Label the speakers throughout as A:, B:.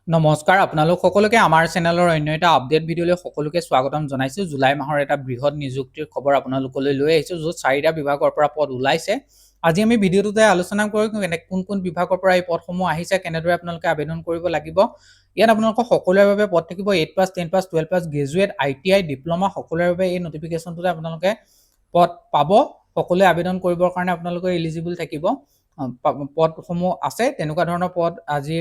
A: নমস্কাৰ আপোনালোক সকলোকে আমাৰ চেনেলৰ অন্য এটা আপডেট ভিডিঅ'লৈ সকলোকে স্বাগতম জনাইছো। জুলাই মাহৰ এটা বৃহৎ নিযুক্তিৰ খবৰ আপোনালোকলৈ লৈ আহিছো, য'ত 4টা বিভাগৰ পৰা পদ ওলাইছে। আজি আমি ভিডিঅ'টোতে আলোচনা কৰিম কোন কোন বিভাগৰ পৰা এই পদসমূহ আহিছে, কেনেদৰে আপোনালোকে আবেদন কৰিব লাগিব। ইয়াত আপোনালোকৰ সকলোৰে বাবে পদ থাকিব 8 পাছ, 10 পাছ, 12 পাছ, গ্ৰেজুৱেট, ITI, ডিপ্ল'মা সকলোৰে বাবে এই নটিফিকেশ্যনটোতে আপোনালোকে পদ পাব। সকলোৱে আবেদন কৰিবৰ কাৰণে আপোনালোকে এলিজিবল থাকিব। পদসমূহ আছে, তেনেকুৱা ধৰণৰ পদ আজি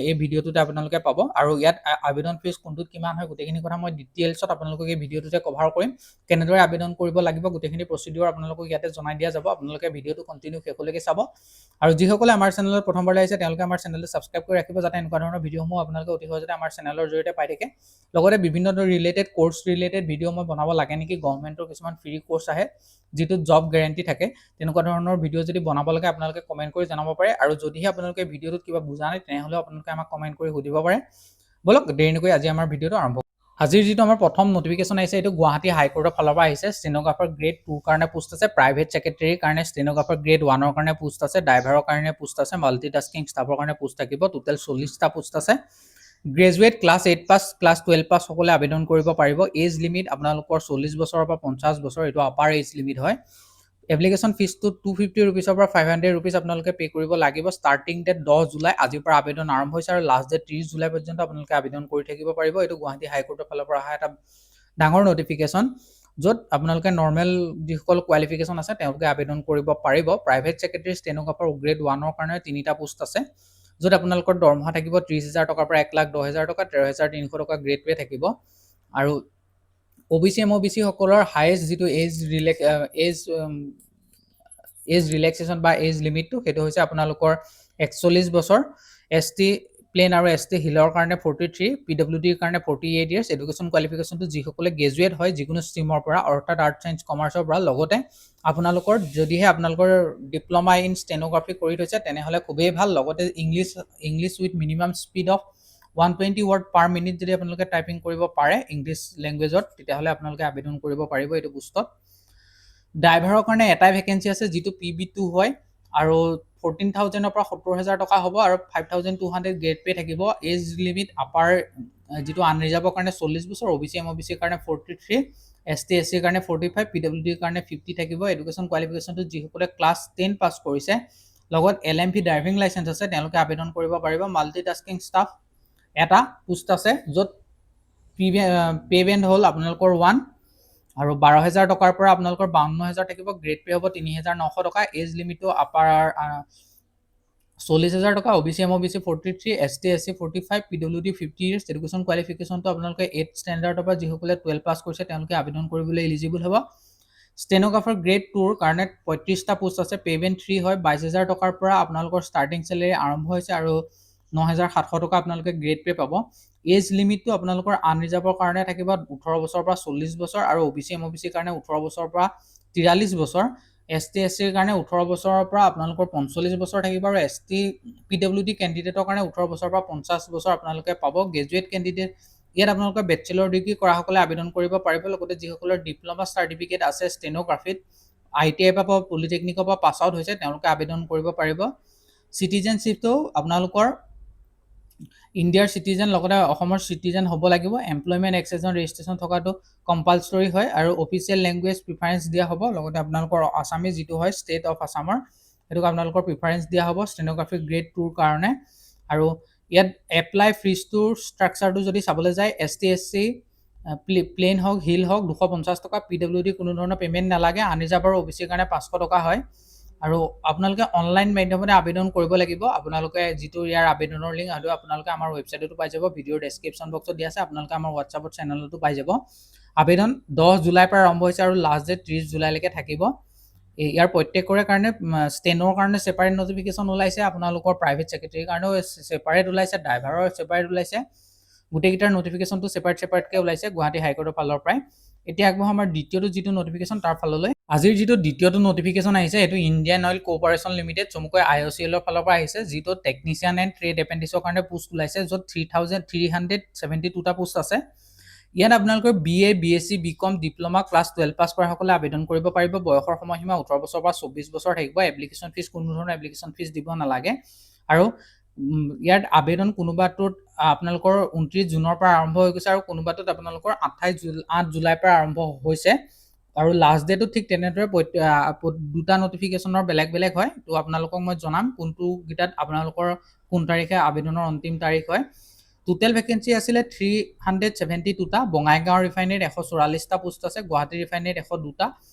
A: এই ভিডিঅ'টোতে আপোনালোকে পাব। আৰু ইয়াত আবেদন ফিজ কোনটোত কিমান হয় গোটেইখিনি কথা মই ডিটেইলছত আপোনালোকক এই ভিডিঅ'টোতে কভাৰ কৰিম। কেনেদৰে আবেদন কৰিব লাগিব গোটেইখিনি প্ৰচিডিউৰ আপোনালোকক ইয়াতে জনাই দিয়া যাব। আপোনালোকে ভিডিঅ'টো কণ্টিনিউ শেষলৈকে চাব। আৰু যিসকলে আমাৰ চেনেলত প্ৰথমবাৰ আহিছে তেওঁলোকে আমাৰ চেনেলটো ছাবস্ক্ৰাইব কৰি ৰাখিব, যাতে এনেকুৱা ধৰণৰ ভিডিঅ'সমূহ আপোনালোকে অতি সহজতে আমাৰ চেনেলৰ জৰিয়তে পাই থাকে। লগতে বিভিন্ন ৰিলেটেড কোৰ্চ ৰিলেটেড ভিডিঅ' মই বনাব লাগে নেকি, গভৰ্ণমেণ্টৰ কিছুমান ফ্ৰী কোৰ্চ আহে যিটোত জব গেৰেণ্টি থাকে, তেনেকুৱা ধৰণৰ ভিডিঅ' যদি বনাব লাগে আপোনালোকে কমেণ্ট কৰি জনাব পাৰে। আৰু যদিহে আপোনালোকে ভিডিঅ'টোত কিবা বুজা নাই তেনেহ'লে আপোনালোকে আমাক কমেণ্ট কৰি সুধিব পাৰে। বলক দেৰি নকৰি আজি আমাৰ ভিডিঅ'টো আৰম্ভ কৰোঁ। আজিৰ যিটো আমাৰ প্ৰথম নটিফিকেশ্যন আহিছে এইটো গুৱাহাটী হাইকোৰ্টৰ ফালৰ পৰা আহিছে। ষ্টেনোগ্ৰাফাৰ গ্ৰেড 2 কাৰণে পোষ্ট আছে, প্ৰাইভেট ছেক্ৰেটাৰীৰ কাৰণে ষ্টেনোগ্ৰাফাৰ গ্ৰেড 1ৰ কাৰণে পোষ্ট আছে, ড্ৰাইভাৰৰ কাৰণে পোষ্ট আছে, মাল্টিটাস্কিং ষ্টাফৰ কাৰণে পোষ্ট থাকিব। টোটেল 40টা পোষ্ট আছে। গ্ৰেজুৱেট, ক্লাছ 8 পাছ, ক্লাছ 12 পাছ সকলে আবেদন কৰিব পাৰিব। এজ লিমিট আপোনালোকৰ 40 বছৰৰ পৰা 50 বছৰ, এইটো আপাৰ এজ লিমিট হয়। এপ্লিকেশ্যন ফিজটো 250 ৰুপিজৰ পৰা 500 ৰুপিজ আপোনালোকে পে' কৰিব লাগিব। ষ্টাৰ্টিং ডেট 10 জুলাই, আজিৰ পৰা আবেদন আৰম্ভ হৈছে আৰু লাষ্ট ডেট 30 জুলাই পৰ্যন্ত আপোনালোকে আবেদন কৰি থাকিব পাৰিব। এইটো গুৱাহাটী হাইকোৰ্টৰ ফালৰ পৰা অহা এটা ডাঙৰ নটিফিকেশ্যন, য'ত আপোনালোকে নৰ্মেল যিসকল কোৱালিফিকেশ্যন আছে তেওঁলোকে আবেদন কৰিব পাৰিব। প্ৰাইভেট ছেক্ৰেটাৰী ষ্টেনোগ্ৰাফাৰ গ্ৰেড 1ৰ কাৰণে 3টা পোষ্ট আছে, য'ত আপোনালোকৰ দৰমহা থাকিব 30,000 টকাৰ পৰা 1,10,000 টকা, 13,300 টকা গ্ৰেড পে থাকিব। আৰু OBC MOBC সকলৰ হায়েষ্ট যিটো এজ ৰিলেক্সেশ্যন বা এজ লিমিটটো সেইটো হৈছে আপোনালোকৰ 41 বছৰ। ST প্লেন আৰু ST হিলৰ কাৰণে 43, PWDৰ কাৰণে 48 ইয়াৰ্ছ। এডুকেশ্যন কোৱালিফিকেশ্যনটো যিসকলে গ্ৰেজুৱেট হয় যিকোনো ষ্ট্ৰীমৰ পৰা, অৰ্থাৎ আৰ্ট ছায়েন্স কমাৰ্চৰ পৰা। লগতে আপোনালোকৰ যদিহে আপোনালোকৰ ডিপ্ল'মা ইন ষ্টেনোগ্ৰাফি কৰি থৈছে তেনেহ'লে খুবেই ভাল। লগতে English with minimum speed of 120 word per minute যদি আপোনালোকে টাইপিং কৰিব পাৰে ইংলিছ লেংগুৱেজত, তেতিয়াহ'লে আপোনালোকে আবেদন কৰিব পাৰিব এইটো পোষ্টত। ড্ৰাইভাৰৰ কাৰণে এটাই ভেকেঞ্চি আছে যিটো PB2 হয়, আৰু 14,000ৰ পৰা 70,000 টকা হ'ব আৰু 5,200 গ্ৰেড পে থাকিব। এজ লিমিট আপাৰ যিটো আনৰিজাৰ্ভৰ কাৰণে 40 বছৰ, OBC MOBCৰ কাৰণে 43, ST SCৰ কাৰণে 45, PWDৰ কাৰণে 50 থাকিব। এডুকেশ্যন কোৱালিফিকেশ্যনটো যিসকলে ক্লাছ 10 পাছ কৰিছে লগত LMV ড্ৰাইভিং লাইচেঞ্চ আছে তেওঁলোকে আবেদন কৰিব পাৰিব। মাল্টিটাস্কিং ষ্টাফ এটা পোষ্ট আছে, য'ত পে বেণ্ড হ'ল আপোনালোকৰ 1 আৰু 12,000 টকাৰ পৰা আপোনালোকৰ 52,000 থাকিব। গ্ৰেড পে হ'ব 3,900 টকা। এজ লিমিটটো আপাৰ 40,000 টকা, OBC MOBC 43, ST SC 45, PWD 50 years. Education কোৱালিফিকেশ্যনটো আপোনালোকে 8 ষ্টেণ্ডাৰ্ডৰ পৰা যিসকলে 12 পাছ কৰিছে তেওঁলোকে আবেদন কৰিবলৈ এলিজিবল হ'ব। ষ্টেনোগ্ৰাফাৰ গ্ৰেড 2ৰ কাৰণে 35টা পোষ্ট আছে। পে'মেণ্ট 3 হয়, 22,000 টকাৰ পৰা আপোনালোকৰ ষ্টাৰ্টিং চেলেৰী আৰম্ভ হৈছে আৰু 9,700 টকা আপোনালোকে গ্ৰেড পে পাব। এজ লিমিটটো আপোনালোকৰ আনৰিজাৰ্ভৰ কাৰণে থাকিব 18 বছৰৰ পৰা 40 বছৰ আৰু OBC MOBCৰ কাৰণে 18 বছৰৰ পৰা 43 বছৰ। ST SCৰ কাৰণে 18 বছৰৰ পৰা আপোনালোকৰ 45 বছৰ থাকিব আৰু ST PWD কেণ্ডিডেটৰ কাৰণে 18 বছৰৰ পৰা 50 বছৰ আপোনালোকে পাব। গ্ৰেজুৱেট কেণ্ডিডেট ইয়াত আপোনালোকে বেচেলৰ ডিগ্ৰী কৰাসকলে আবেদন কৰিব পাৰিব। লগতে যিসকলৰ ডিপ্ল'মা চাৰ্টিফিকেট আছে ষ্টেনোগ্ৰাফিত, ITI বা পলিটেকনিকৰ পৰা পাছ আউট হৈছে তেওঁলোকে আবেদন কৰিব পাৰিব। চিটিজেনশ্বিপটো আপোনালোকৰ ইণ্ডিয়াৰ চিটিজেন লগতে অসমৰ চিটিজেন হ'ব লাগিব। এমপ্লয়মেণ্ট এক্সেছন ৰেজিষ্ট্ৰেশ্যন থকাটো কম্পালচৰি হয় আৰু অফিচিয়েল লেংগুৱেজ প্ৰিফাৰেঞ্চ দিয়া হ'ব। লগতে আপোনালোকৰ আছামিজ যিটো হয় ষ্টেট অফ আছামৰ, সেইটোক আপোনালোকৰ প্ৰিফাৰেঞ্চ দিয়া হ'ব ষ্টেনোগ্ৰাফিক গ্ৰেড 2ৰ কাৰণে। আৰু ইয়াত এপ্লাই ফিজটোৰ ষ্ট্ৰাকচাৰটো যদি চাবলৈ যায়, ST SC প্লেইন হওক হিল হওক 250 টকা, PWD কোনো ধৰণৰ পে'মেণ্ট নালাগে, আনৰিজাৰ্ভ আৰু OBCৰ কাৰণে 500 টকা হয়। আৰু আপোনালোকে অনলাইন মাধ্যমতে আবেদন কৰিব লাগিব। আপোনালোকে যিটো ইয়াৰ আবেদনৰ লিংক সেইটো আপোনালোকে আমাৰ ৱেবছাইটতো পাই যাব, ভিডিঅ'ৰ ডেছক্ৰিপশ্যন বক্সত দিয়া আছে, আপোনালোকে আমাৰ হোৱাটছআপত চেনেলতো পাই যাব। আবেদন 10 জুলাইৰ পৰা আৰম্ভ হৈছে আৰু লাষ্ট ডেট 30 জুলাইলৈকে থাকিব। ইয়াৰ প্ৰত্যেকৰে কাৰণে ষ্টেনৰ কাৰণে ছেপাৰেট নটিফিকেশ্যন ওলাইছে, আপোনালোকৰ প্ৰাইভেট ছেক্ৰেটাৰীৰ কাৰণেও ছেপাৰেট ওলাইছে, ড্ৰাইভাৰৰ ছেপাৰেট ওলাইছে। গোটেইকেইটাৰ নটিফিকেশ্যনটো ছেপাৰেটকৈ ওলাইছে গুৱাহাটী হাইকোৰ্টৰ ফালৰ পৰাই। এতিয়া আগবঢ়াম আমাৰ দ্বিতীয়টো যিটো নটিফিকেশ্যন তাৰ ফাললৈ। আজিৰ যিটো দ্বিতীয়টো নটিফিকেশ্যন আহিছে সেইটো ইণ্ডিয়ান অইল কৰ্প'ৰেশ্যন লিমিটেড চমুকৈ IOCLৰ ফালৰ পৰা আহিছে, যিটো টেকনিচিয়ান এণ্ড ট্ৰেড এপ্ৰেণ্টিছৰ কাৰণে পোষ্ট ওলাইছে, য'ত 3,372টা পোষ্ট আছে। ইয়াত আপোনালোকৰ BA, BSc, BCom, diploma, class 12 পাছ কৰাসকলে আবেদন কৰিব পাৰিব। বয়সৰ সময়সীমা 18 বছৰৰ পৰা 24 বছৰ থাকিব। এপ্লিকেশ্যন ফিজ কোনো ধৰণৰ এপ্লিকেশ্যন ফিজ দিব নালাগে। আৰু ইয়াত আবেদন কোনোবাটোত আপোনালোকৰ 29 জুনৰ পৰা আৰম্ভ হৈ গৈছে আৰু কোনোবাটোত আপোনালোকৰ 8 জুলাইৰ পৰা আৰম্ভ হৈছে আৰু লাষ্ট ডেটো ঠিক তেনেদৰে দুটা নটিফিকেশ্যনৰ বেলেগ বেলেগ হয়। তো আপোনালোকক মই জনাম কোনটো গীতাত আপোনালোকৰ কোন তাৰিখে আবেদনৰ অন্তিম তাৰিখ হয়। টোটেল ভেকেঞ্চি আছিলে 372টা। বঙাইগাঁও ৰিফাইনেৰীত 144টা পোষ্ট আছে, গুৱাহাটী ৰিফাইনেৰীত 102টা,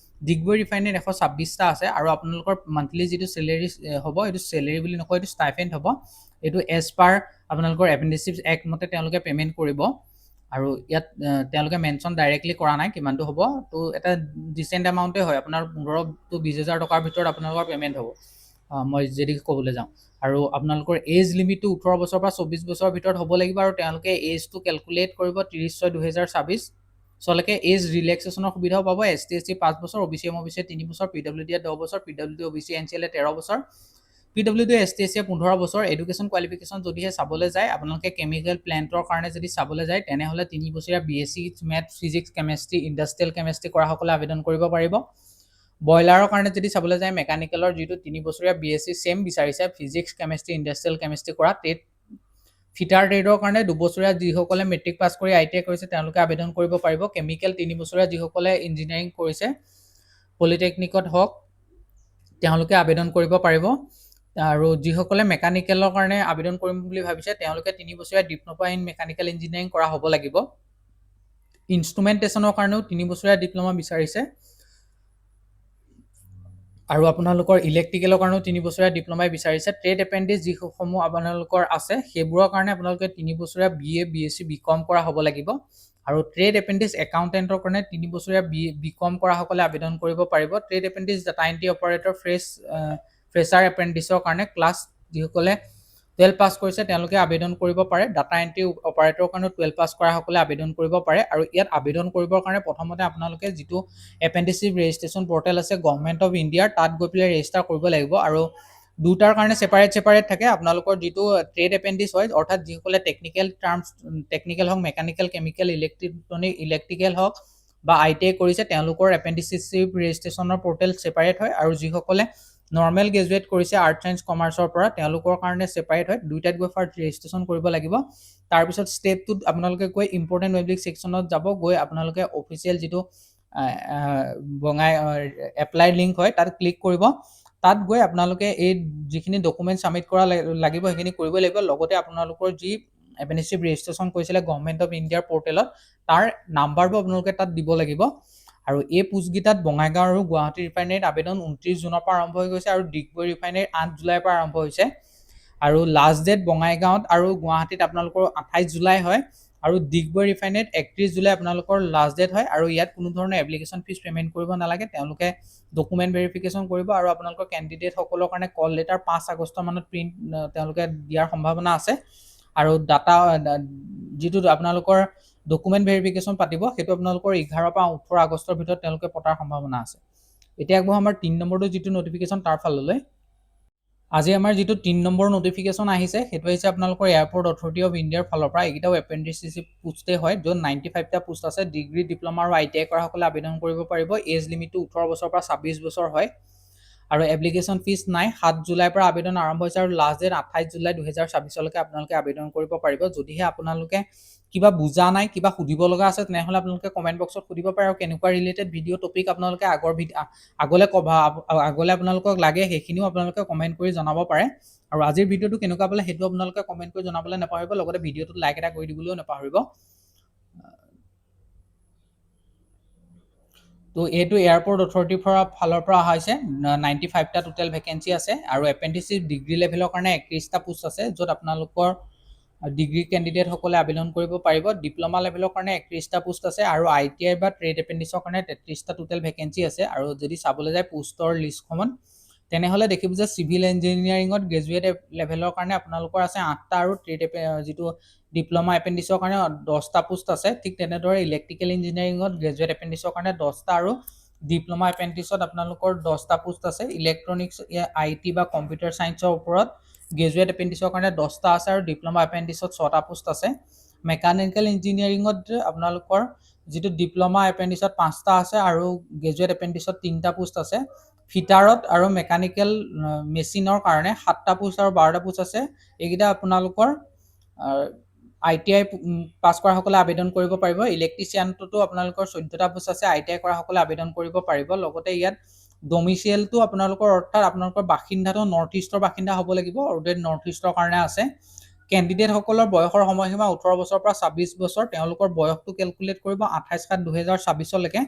A: ডিগবৈ ৰিফাইনেৰীত 126টা আছে আৰু আপোনালোকৰ মান্থলি যিটো চেলেৰি হ'ব, এইটো চেলেৰি বুলি নকয়, এইটো ষ্টাইফেণ্ড হ'ব। এইটো এজ পাৰ আপোনালোকৰ এপেণ্ডিচিপছ এক্ট মতে তেওঁলোকে পে'মেণ্ট কৰিব আৰু ইয়াত তেওঁলোকে মেনশ্যন ডাইৰেক্টলি কৰা নাই কিমানটো হ'ব। তো এটা ডিচেণ্ট এমাউণ্টে হয়, আপোনাৰ 15,000 to 20,000 টকাৰ ভিতৰত আপোনালোকৰ পে'মেণ্ট হ'ব, মই যদি ক'বলৈ যাওঁ। আৰু আপোনালোকৰ এজ লিমিটটো 18 বছৰৰ পৰা 24 বছৰৰ ভিতৰত হ'ব লাগিব আৰু তেওঁলোকে এজটো কেলকুলেট কৰিব 30/6/2024 চলৈকে এজ ৰিলেক্সেশ্যনৰ সুবিধাও পাব। ST/SC 5 বছৰ, OBC MOBC 3 বছৰ, PWD 10 বছৰ, PWD OBC NCL 13 বছৰ, PWD ST/SC 15 বছৰ। এডুকেশ্যন কোৱালিফিকেশ্যন যদিহে চাবলৈ যায়, আপোনালোকে কেমিকেল প্লেণ্টৰ কাৰণে যদি চাবলৈ যায় তেনেহ'লে 3 বছৰীয়া BSc math, physics, chemistry, industrial chemistry কৰাসকলে আবেদন কৰিব পাৰিব। বইলাৰৰ কাৰণে যদি চাবলৈ যায়, মেকানিকেলৰ যিটো 3 বছৰীয়া BSc চেম বিচাৰিছে, ফিজিক্স, কেমেষ্ট্ৰি, ইণ্ডাষ্ট্ৰিয়েল কেমেষ্ট্ৰি কৰা। ফিটাৰ ট্ৰেডৰ কাৰণে 2 বছৰীয়া যিসকলে মেট্ৰিক পাছ কৰি ITI কৰিছে তেওঁলোকে আবেদন কৰিব পাৰিব। কেমিকেল 3 বছৰীয়া যিসকলে ইঞ্জিনিয়াৰিং কৰিছে পলিটেকনিকত হওক তেওঁলোকে আবেদন কৰিব পাৰিব। আৰু যিসকলে মেকানিকেলৰ কাৰণে আবেদন কৰিম বুলি ভাবিছে তেওঁলোকে 3 বছৰীয়া ডিপ্ল'মা ইন মেকানিকেল ইঞ্জিনিয়াৰিং কৰা হ'ব লাগিব। ইনষ্ট্ৰুমেণ্টেশ্যনৰ কাৰণেও 3 বছৰীয়া ডিপ্ল'মা বিচাৰিছে আৰু আপোনালোকৰ ইলেক্ট্ৰিকেলৰ কাৰণেও 3 বছৰীয়া ডিপ্ল'মাই বিচাৰিছে। ট্ৰেড এপ্ৰেণ্টিছ যিসমূহ আপোনালোকৰ আছে সেইবোৰৰ কাৰণে আপোনালোকে 3 বছৰীয়া BA, BSc, BCom কৰা হ'ব লাগিব। আৰু ট্ৰেড এপ্ৰেণ্টিছ একাউণ্টেণ্টৰ কাৰণে 3 বছৰীয়া BCom কৰাসকলে আবেদন কৰিব পাৰিব। Trade apprentice data entry operator fresher এপ্ৰেণ্টিছৰ কাৰণে ক্লাছ যিসকলে 12 পাছ কৰিছে তেওঁলোকে আবেদন কৰিব পাৰে। ডাটা এণ্ট্ৰি অপাৰেটৰৰ কাৰণে 12 পাছ কৰাসকলে আবেদন কৰিব পাৰে। আৰু ইয়াত আবেদন কৰিবৰ কাৰণে প্ৰথমতে আপোনালোকে যিটো এপ্ৰেণ্টিছশ্বিপ ৰেজিষ্ট্ৰেশ্যন পৰ্টেল আছে গভৰ্ণমেণ্ট অফ ইণ্ডিয়াৰ, তাত গৈ পেলাই ৰেজিষ্টাৰ কৰিব লাগিব। আৰু দুটাৰ কাৰণে ছেপাৰেট থাকে। আপোনালোকৰ যিটো ট্ৰেড এপ্ৰেণ্টিছ হয়, অৰ্থাৎ যিসকলে টেকনিকেল হওক, মেকানিকেল, কেমিকেল, ইলেক্ট্ৰিকেল হওক বা ITI কৰিছে তেওঁলোকৰ এপ্ৰেণ্টিছশ্বিপ ৰেজিষ্ট্ৰেশ্যনৰ পৰ্টেল ছেপাৰেট হয়। আৰু যিসকলে নৰ্মেল গ্ৰেজুৱেট কৰিছে আৰ্টছ ছায়েন্স কমাৰ্চৰ পৰা তেওঁলোকৰ কাৰণে ছেপাৰেট হয়। দুইটাত গৈ ফাৰ্ষ্ট ৰেজিষ্ট্ৰেশ্যন কৰিব লাগিব। তাৰপিছত ষ্টেপটোত আপোনালোকে গৈ ইম্পৰ্টেণ্ট ৱেবলিক ছেকশ্যনত যাব, গৈ আপোনালোকে অফিচিয়েল যিটো এপ্লাই লিংক হয় তাত ক্লিক কৰিব। তাত গৈ আপোনালোকে এই যিখিনি ডকুমেণ্ট ছাবমিট কৰা লাগিব সেইখিনি কৰিব লাগিব। লগতে আপোনালোকৰ যি এপ্ৰেণ্টিছশ্বিপ ৰেজিষ্ট্ৰেশ্যন কৰিছিলে গভৰ্ণমেণ্ট অফ ইণ্ডিয়াৰ পৰ্টেলত তাৰ নাম্বাৰটো আপোনালোকে তাত দিব লাগিব। আৰু এই পোষ্টকেইটাত বঙাইগাঁও আৰু গুৱাহাটী ৰিফাইনেৰীত আবেদন 29 জুনৰ পৰা আৰম্ভ হৈ গৈছে আৰু ডিগবৈ ৰিফাইনেৰীত 8 জুলাইৰ পৰা আৰম্ভ হৈছে। আৰু লাষ্ট ডেট বঙাইগাঁৱত আৰু গুৱাহাটীত আপোনালোকৰ 28 জুলাই হয় আৰু ডিগবৈ ৰিফাইনেৰীত 31 জুলাই আপোনালোকৰ লাষ্ট ডেট হয়। আৰু ইয়াত কোনো ধৰণৰ এপ্লিকেশ্যন ফিজ পে'মেণ্ট কৰিব নালাগে, তেওঁলোকে ডকুমেণ্ট ভেৰিফিকেশ্যন কৰিব আৰু আপোনালোকৰ কেণ্ডিডেটসকলৰ কাৰণে কল লেটাৰ 5 আগষ্ট মানত প্ৰিণ্ট তেওঁলোকে দিয়াৰ সম্ভাৱনা আছে। আৰু যিটো আপোনালোকৰ ডকুমেণ্ট ভেৰিফিকেশ্যন পাতিব সেইটো আপোনালোকৰ 11 পৰা 18 আগষ্টৰ ভিতৰত তেওঁলোকে পতাৰ সম্ভাৱনা আছে। এতিয়া আগবঢ়ো আমাৰ 3 নম্বৰটো যিটো নটিফিকেশ্যন তাৰ ফাললৈ। আজি আমাৰ যিটো 3 নম্বৰ নটিফিকেশ্যন আহিছে সেইটো হৈছে আপোনালোকৰ এয়াৰপৰ্ট অথৰিটি অফ ইণ্ডিয়াৰ ফালৰ পৰা। এইকেইটাও এপ্ৰেণ্টিছশ্বিপ পোষ্টেই হয়, য'ত 95টা পোষ্ট আছে। ডিগ্ৰী, ডিপ্ল'মা আৰু ITI কৰাসকলে আবেদন কৰিব পাৰিব। এজ লিমিটটো 18 বছৰৰ পৰা 26 বছৰ হয় আৰু এপ্লিকেশ্যন ফিজ নাই। 7 জুলাইৰ পৰা আবেদন আৰম্ভ হৈছে আৰু লাষ্ট ডেট 28 জুলাই 2024 আপোনালোকে আবেদন কৰিব পাৰিব। যদিহে আপোনালোকে কিবা বুজা নাই, কিবা সুধিব লগা আছে তেনেহ'লে আপোনালোকে কমেণ্ট বক্সত সুধিব পাৰে। আৰু কেনেকুৱা ৰিলেটেড ভিডিঅ' টপিক আপোনালোকে আগলৈ আপোনালোকক লাগে সেইখিনিও আপোনালোকে কমেণ্ট কৰি জনাব পাৰে। আৰু আজিৰ ভিডিঅ'টো কেনেকুৱা পালে সেইটো আপোনালোকে কমেণ্ট কৰি জনাবলৈ নাপাহৰিব। লগতে ভিডিঅ'টোত লাইক এটা কৰি দিবলৈও নাপাহৰিব। তো এইটো এয়াৰপৰ্ট অথৰিটিৰ ফালৰ পৰা অহা হৈছে। 95টা টোটেল ভেকেঞ্চি আছে আৰু এপ্ৰেণ্টিছশ্বিপ ডিগ্ৰী লেভেলৰ কাৰণে 31টা পোষ্ট আছে, য'ত আপোনালোকৰ ডিগ্ৰী কেণ্ডিডেটসকলে আবেদন কৰিব পাৰিব। ডিপ্ল'মা লেভেলৰ কাৰণে 31টা পোষ্ট আছে আৰু ITI বা ট্ৰেড এপ্ৰেণ্টিছৰ কাৰণে 33টা টোটেল ভেকেঞ্চি আছে। আৰু যদি চাবলৈ যায় পোষ্টৰ লিষ্টখন তেনেহ'লে দেখিব যে চিভিল ইঞ্জিনিয়াৰিঙত গ্ৰেজুৱেট লেভেলৰ কাৰণে আপোনালোকৰ আছে 8টা আৰু ট্ৰেড যিটো ডিপ্ল'মা এপ্ৰেণ্টিছৰ কাৰণে 10টা পোষ্ট আছে। ঠিক তেনেদৰে ইলেক্ট্ৰিকেল ইঞ্জিনিয়াৰিঙত গ্ৰেজুৱেট এপ্ৰেণ্টিছৰ কাৰণে 10টা আৰু ডিপ্ল'মা এপ্ৰেণ্টিছত আপোনালোকৰ 10টা পোষ্ট আছে। ইলেক্ট্ৰনিক্স, IT বা কম্পিউটাৰ ছায়েন্সৰ ওপৰত গ্ৰেজুৱেট এপ্ৰেণ্টিছৰ কাৰণে 10টা আছে আৰু ডিপ্ল'মা এপ্ৰেণ্টিছত 6টা পোষ্ট আছে। মেকানিকেল ইঞ্জিনিয়াৰিঙত আপোনালোকৰ যিটো ডিপ্ল'মা এপ্ৰেণ্টিছত 5টা আছে আৰু গ্ৰেজুৱেট এপ্ৰেণ্টিছত 3টা পোষ্ট আছে। ফিটাৰত আৰু মেকানিকেল মেচিনৰ কাৰণে 7টা পোষ্ট আৰু 12টা পোষ্ট আছে। এইকেইটা আপোনালোকৰ ITI পাছ কৰাসকলে আবেদন কৰিব পাৰিব। ইলেক্ট্ৰিচিয়ানটোতো আপোনালোকৰ 14টা পোষ্ট আছে, ITI কৰাসকলে আবেদন কৰিব পাৰিব। লগতে ইয়াত ডমিচিয়েলটো আপোনালোকৰ অৰ্থাৎ আপোনালোকৰ বাসিন্দাটো নৰ্থ ইষ্টৰ বাসিন্দা হ'ব লাগিব, আৰু নৰ্থ ইষ্টৰ কাৰণে আছে। কেণ্ডিডেটসকলৰ বয়সৰ সময়সীমা 18 বছৰৰ পৰা 26 বছৰ। তেওঁলোকৰ বয়সটো কেলকুলেট কৰিব 28/7/2024লৈকে।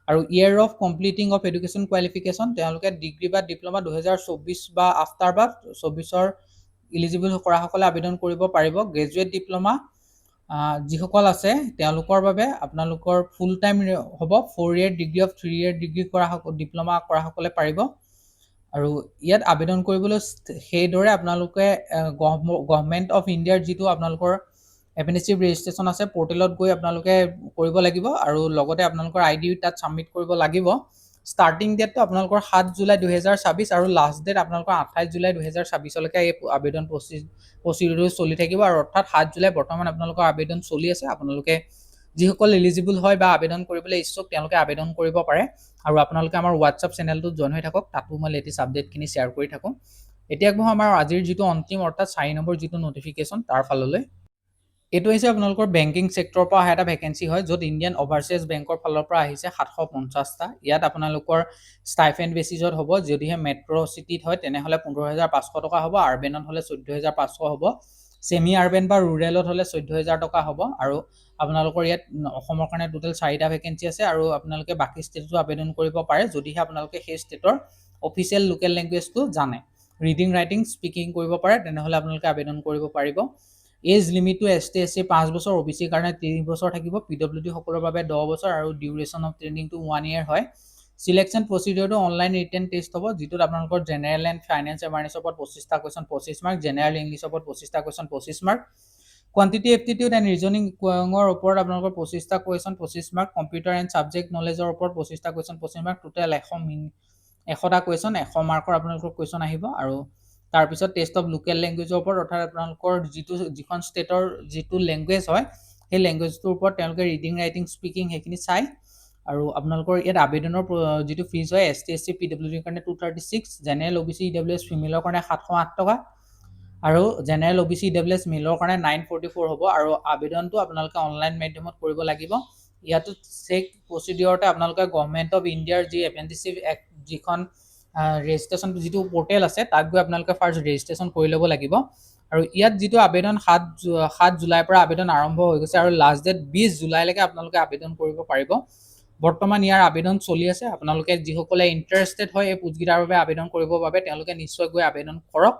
A: আৰু year of completing of education qualification, তেওঁলোকে ডিগ্ৰী বা ডিপ্ল'মা 2024 বা আফটাৰ বা 24ৰ ইলিজিবল কৰাসকলে আবেদন কৰিব পাৰিব। গ্ৰেজুৱেট ডিপ্ল'মা যিসকল আছে তেওঁলোকৰ বাবে আপোনালোকৰ ফুল টাইম হ'ব। 4 year degree of 3 year degree কৰা ডিপ্ল'মা কৰাসকলে পাৰিব। আৰু ইয়াত আবেদন কৰিবলৈ সেইদৰে আপোনালোকে গভৰ্ণমেণ্ট অফ ইণ্ডিয়াৰ যিটো আপোনালোকৰ এপেণ্ডিচিভ ৰেজিষ্ট্ৰেশ্যন আছে পৰ্টেলত গৈ আপোনালোকে কৰিব লাগিব, আৰু লগতে আপোনালোকৰ ID তাত ছাবমিট কৰিব লাগিব। ষ্টাৰ্টিং ডেটটো আপোনালোকৰ 7 জুলাই 2024 আৰু লাষ্ট ডেট আপোনালোকৰ 28 জুলাই 2024লৈকে এই আবেদন প্ৰচিডিউৰ চলি থাকিব। আৰু অৰ্থাৎ 7 জুলাই বৰ্তমান আপোনালোকৰ আবেদন চলি আছে। আপোনালোকে যিসকল এলিজিবল হয় বা আবেদন কৰিবলৈ ইচ্ছুক তেওঁলোকে আবেদন কৰিব পাৰে। আৰু আপোনালোকে আমাৰ হোৱাটছআপ চেনেলটোত জইন হৈ থাকক, তাতো মই লেটেষ্ট আপডেটখিনি শ্বেয়াৰ কৰি থাকোঁ। এতিয়া আগবঢ়ো আমাৰ আজিৰ যিটো অন্তিম অৰ্থাৎ 4 নম্বৰ যিটো নটিফিকেশ্যন তাৰ ফাললৈ। এইটো হৈছে আপোনালোকৰ বেংকিং ছেক্টৰৰ পৰা অহা এটা ভেকেঞ্চি হয়, য'ত ইণ্ডিয়ান অভাৰচিজ বেংকৰ ফালৰ পৰা আহিছে 750টা। ইয়াত আপোনালোকৰ ষ্টাইফেণ্ড বেচিছত হ'ব। যদিহে মেট্ৰ' চিটিত হয় তেনেহ'লে 15,500 টকা হ'ব, আৰবেনত হ'লে 14,500 হ'ব, ছেমি আৰবেন বা ৰুৰেলত হ'লে 14,000 টকা হ'ব। আৰু আপোনালোকৰ ইয়াত অসমৰ কাৰণে টোটেল 4টা ভেকেঞ্চি আছে, আৰু আপোনালোকে বাকী ষ্টেটতো আবেদন কৰিব পাৰে যদিহে আপোনালোকে সেই ষ্টেটৰ অফিচিয়েল লোকেল লেংগুৱেজটো জানে। ৰিডিং ৰাইটিং স্পিকিং কৰিব পাৰে তেনেহ'লে আপোনালোকে আবেদন কৰিব পাৰিব। এজ লিমিটটো ST SC 5 বছৰ, OBC কাৰণে 3 বছৰ থাকিব, PWD সকলৰ বাবে 10 বছৰ, আৰু ডিউৰেশ্যন অফ ট্ৰেইনিংটো 1 year হয়। চিলেকশ্যন প্ৰচিডিউৰটো অনলাইন ৰিটেন টেষ্ট হ'ব, যিটোত আপোনালোকৰ জেনেৰেল এণ্ড ফাইনেন্স এৱাৰনেছৰ ওপৰত 25টা কুৱেশ্যন 25 মাৰ্ক, জেনেৰেল ইংলিছৰ ওপৰত 25টা question 25 mark, quantity aptitude and ৰিজনিঙৰ ওপৰত আপোনালোকৰ 25টা question 25 mark, computer and subject নলেজৰ ওপৰত 25টা কুৱেশ্যন 25 মাৰ্ক, টোটেল 100টা কুৱেশ্যন 100 মাৰ্কৰ আপোনালোকৰ কুৱেশ্যন আহিব। আৰু তাৰপিছত টেষ্ট অফ লোকেল লেংগুৱেজৰ ওপৰত, অৰ্থাৎ আপোনালোকৰ যিখন ষ্টেটৰ যিটো লেংগুৱেজ হয় সেই লেংগুৱেজটোৰ ওপৰত তেওঁলোকে ৰিডিং ৰাইটিং স্পিকিং সেইখিনি চাই। আৰু আপোনালোকৰ ইয়াত আবেদনৰ যিটো ফিজ হয় ST SC PWDৰ কাৰণে 236, জেনেৰেল OBC EWS ফিমেলৰ কাৰণে 708 টকা, আৰু জেনেৰেল OBC EWS মেলৰ কাৰণে 944 হ'ব। আৰু আবেদনটো আপোনালোকে অনলাইন মাধ্যমত কৰিব লাগিব। ইয়াতো চেক প্ৰচিডিউৰতে আপোনালোকে গভৰ্ণমেণ্ট অফ ইণ্ডিয়াৰ যি এপেণ্ডিচিভ যিখন ৰেজিষ্ট্ৰেশ্যন যিটো পৰ্টেল আছে তাত গৈ আপোনালোকে ফাৰ্ষ্ট ৰেজিষ্ট্ৰেশ্যন কৰি ল'ব লাগিব। আৰু ইয়াত যিটো আবেদন 7 জুলাইৰ পৰা আবেদন আৰম্ভ হৈ গৈছে, আৰু লাষ্ট ডেট 20 জুলাইলৈকে আপোনালোকে আবেদন কৰিব পাৰিব। বৰ্তমান ইয়াৰ আবেদন চলি আছে। আপোনালোকে যিসকলে ইণ্টাৰেষ্টেড হয় এই পোষ্টকেইটাৰ বাবে আবেদন কৰিবৰ বাবে তেওঁলোকে নিশ্চয় গৈ আবেদন কৰক।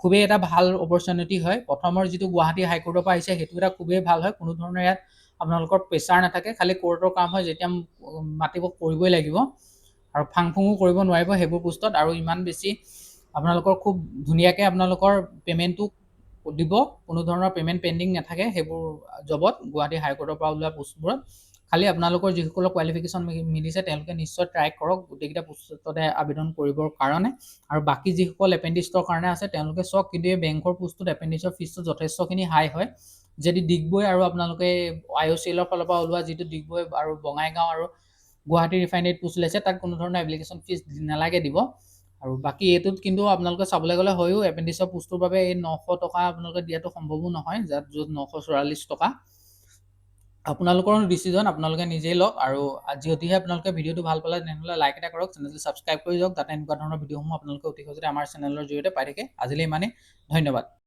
A: খুবেই এটা ভাল অপৰচুনিটি হয়। প্ৰথমৰ যিটো গুৱাহাটী হাইকোৰ্টৰ পৰা আহিছে সেইটো এটা খুবেই ভাল হয়। কোনো ধৰণৰ ইয়াত আপোনালোকৰ প্ৰেছাৰ নাথাকে, খালি কোৰ্টৰ কাম হয়, যেতিয়া মাতিব কৰিবই লাগিব, আৰু ফাং ফুঙো কৰিব নোৱাৰিব সেইবোৰ পোষ্টত। আৰু ইমান বেছি আপোনালোকৰ খুব ধুনীয়াকৈ আপোনালোকৰ পে'মেণ্টটো দিব, কোনো ধৰণৰ পে'মেণ্ট পেণ্ডিং নাথাকে সেইবোৰ জবত, গুৱাহাটী হাইকোৰ্টৰ পৰা ওলোৱা পোষ্টবোৰত। খালি আপোনালোকৰ যিসকলৰ কোৱালিফিকেশ্যন মিলিছে তেওঁলোকে নিশ্চয় ট্ৰাই কৰক গোটেইকেইটা পোষ্টতে আবেদন কৰিবৰ কাৰণে। আৰু বাকী যিসকল এপেণ্ডিক্সৰ কাৰণে আছে তেওঁলোকে চাওক, কিন্তু এই বেংকৰ পোষ্টটোত এপেণ্ডিক্সৰ ফিজটো যথেষ্টখিনি হাই হয়। যদি ডিগবৈ আৰু আপোনালোকে IOCLৰ ফালৰ পৰা ওলোৱা যিটো ডিগবৈ আৰু বঙাইগাঁও আৰু গুৱাহাটী ৰিফাইনেৰীত পোষ্ট ওলাইছে তাত কোনো ধৰণৰ এপ্লিকেশ্যন ফিজ নালাগে দিব। আৰু বাকী এইটোত কিন্তু আপোনালোকে চাবলৈ গ'লে হয়ও এপেণ্ডিক্সৰ পোষ্টটোৰ বাবে এই 900 টকা আপোনালোকে দিয়াটো সম্ভৱো নহয়, য'ত 944 টকা। আপোনালোকৰ ডিচিজন আপোনালোকে নিজেই লওক। আৰু যদিহে আপোনালোকে ভিডিঅ'টো ভাল পালে তেনেহ'লে লাইক এটা কৰক, চেনেলটো ছাবস্ক্ৰাইব কৰি যাওক, যাতে এনেকুৱা ধৰণৰ ভিডিঅ'সমূহ আপোনালোকে অতি সহজতে আমাৰ চেনেলৰ জৰিয়তে পাই থাকে। আজিলৈ ইমানেই, ধন্যবাদ।